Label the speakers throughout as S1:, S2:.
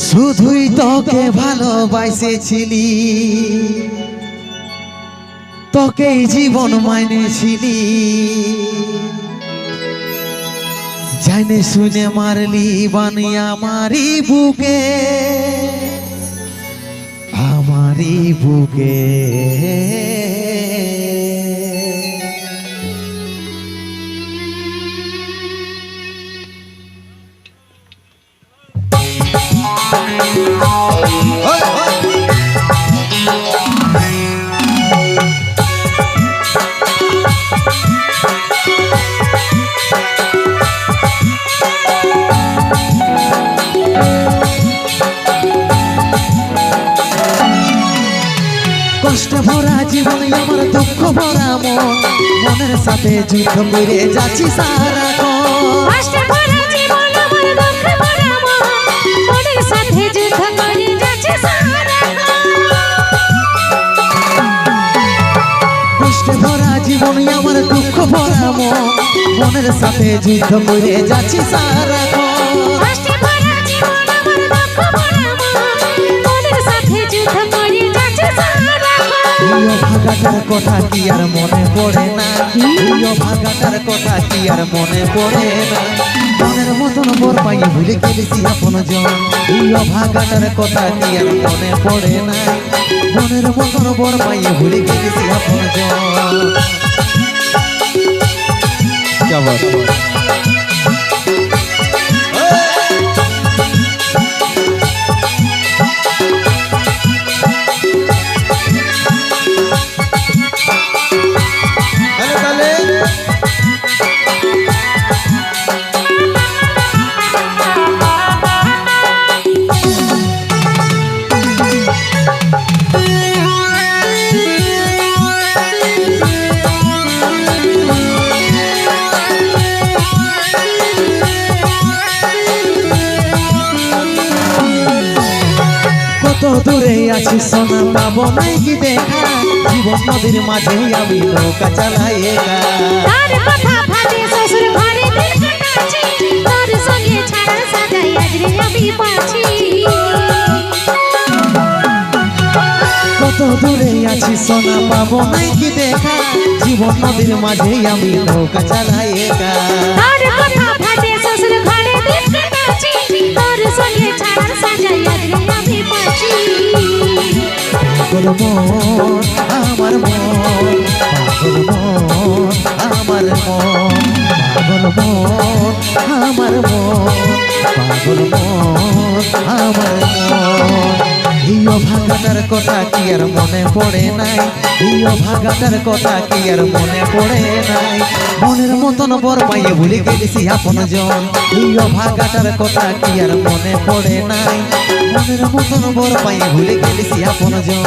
S1: শুধুই তোকে ভালোবাসেছিলি, তোকেই জীবন মানেছিলি, জানে শুনে মারলি বানি আমারই বুকে, আমারই বুকে। কষ্ট ভরা জীবন আমার দুঃখ ভরা মন, মনের সাথে যুদ্ধ করে যাচ্ছি সারাক্ষণ।
S2: কষ্ট ভরা জীবন আমার দুঃখ ভরা মন, মনের সাথে যুদ্ধ করে যাচ্ছি সারাক্ষণ।
S1: কষ্ট ভরা জীবন আমার দুঃখ ভরা মন, মনের সাথে যুদ্ধ করে যাচ্ছি সারাক্ষণ।
S2: কষ্ট ভরা জীবন আমার দুঃখ ভরা মন, মনের সাথে যুদ্ধ করে যাচ্ছি সারাক্ষণ।
S1: প্রিয় ভাগাটার কথা কি আর মনে পড়ে না, প্রিয় ভাগাটার কথা কি আর মনে পড়ে না, মনের মতন বর পাই ভুলে গেলেছি আপন জন। প্রিয় ভাগাটার কথা কি আর মনে পড়ে না, মনের মতন বর পাই ভুলে গেলেছি আপন জন। কত দূরে আছি সোনা পাবো নাই কি দেখা, জীবন নদীর মাঝে আমি নৌকা চালাই একা।
S2: তার কথা ভাবে শ্বশুর ঘরে দিন কাটাচ্ছি, তোর সঙ্গে ছাড়ার সাজাই আজরে আমি পাচ্ছি।
S1: কত দূরে আছি সোনা পাবো নাই কি দেখা, জীবন নদীর মাঝে আমি নৌকা চালাই একা।
S2: তার কথা ভাবে শ্বশুর ঘরে দিন কাটাচ্ছি, তোর সঙ্গে ছাড়ার সাজাই আজরে আমি পাচ্ছি।
S1: পাগল মন আমার মন, পাগল মন আমার মন, পাগল মন আমার মন, পাগল মন আমার মন। প্রিয় ভাগাটার কথা কি আর মনে পড়ে নাই, প্রিয় ভাগাটার কথা কি আর মনে পড়ে নাই, মনের মতন বর পাইয়ে ভুলে গেলেছি আপন জন। প্রিয় ভাগাটার কথা কি আর মনে পড়ে নাই, মনের মতন বর পাইয়ে ভুলে গেলেছি আপন জন।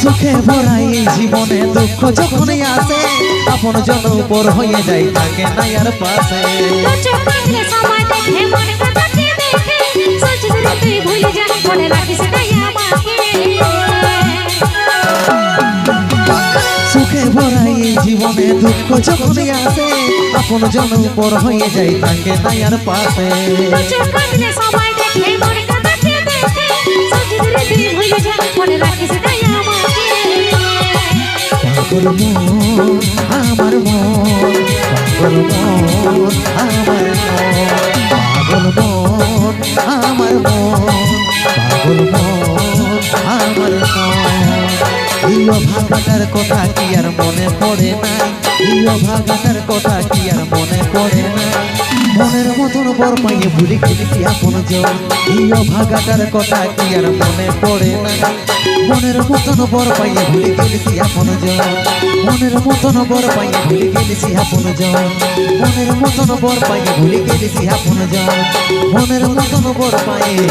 S1: সুখে ভরা এই জীবনে দুঃখ যখনই আসে, আপন জন উপর হয়ে যায় থাকে না আর পাশে।
S2: চোখ কাটলে সময় দেখে মন কাটাতে দেখে, সচিন রে তুই ভুলে যা মনে রাখিস তাই আমাকে।
S1: সুখে ভরা এই জীবনে দুঃখ যখনই আসে, আপন জন উপর হয়ে যায় থাকে না আর পাশে।
S2: চোখ কাটলে সময় দেখে মন কাটাতে দেখে, সচিন রে তুই ভুলে যা মনে রাখিস তাই আমাকে।
S1: পাগল মন আমার মন, পাগল মন আমার মন, পাগল মন আমার মন, পাগল মন আমার মন। প্রিয় ভাগাটার কথা কি আর মনে পড়ে নাই, প্রিয় ভাগাটার কথা কি আর মনে পড়ে নাই, মনের মতন বর পাইয়ে ভুলে গেলেছি আপন জন। প্রিয় ভাগাটার কথা কি আর মনে পড়ে নাই, মনের মতন বর পাইয়ে ভুলে গেলেছি আপন জন। মনের মতন বর পাইয়ে ভুলে গেলেছি আপন জন, মনের মতন বর পাইয়ে ভুলে গেলেছি আপন জন, মনের মতন বর পাইয়ে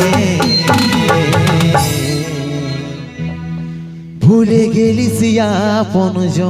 S1: ভুলে গেলিস আপন জন।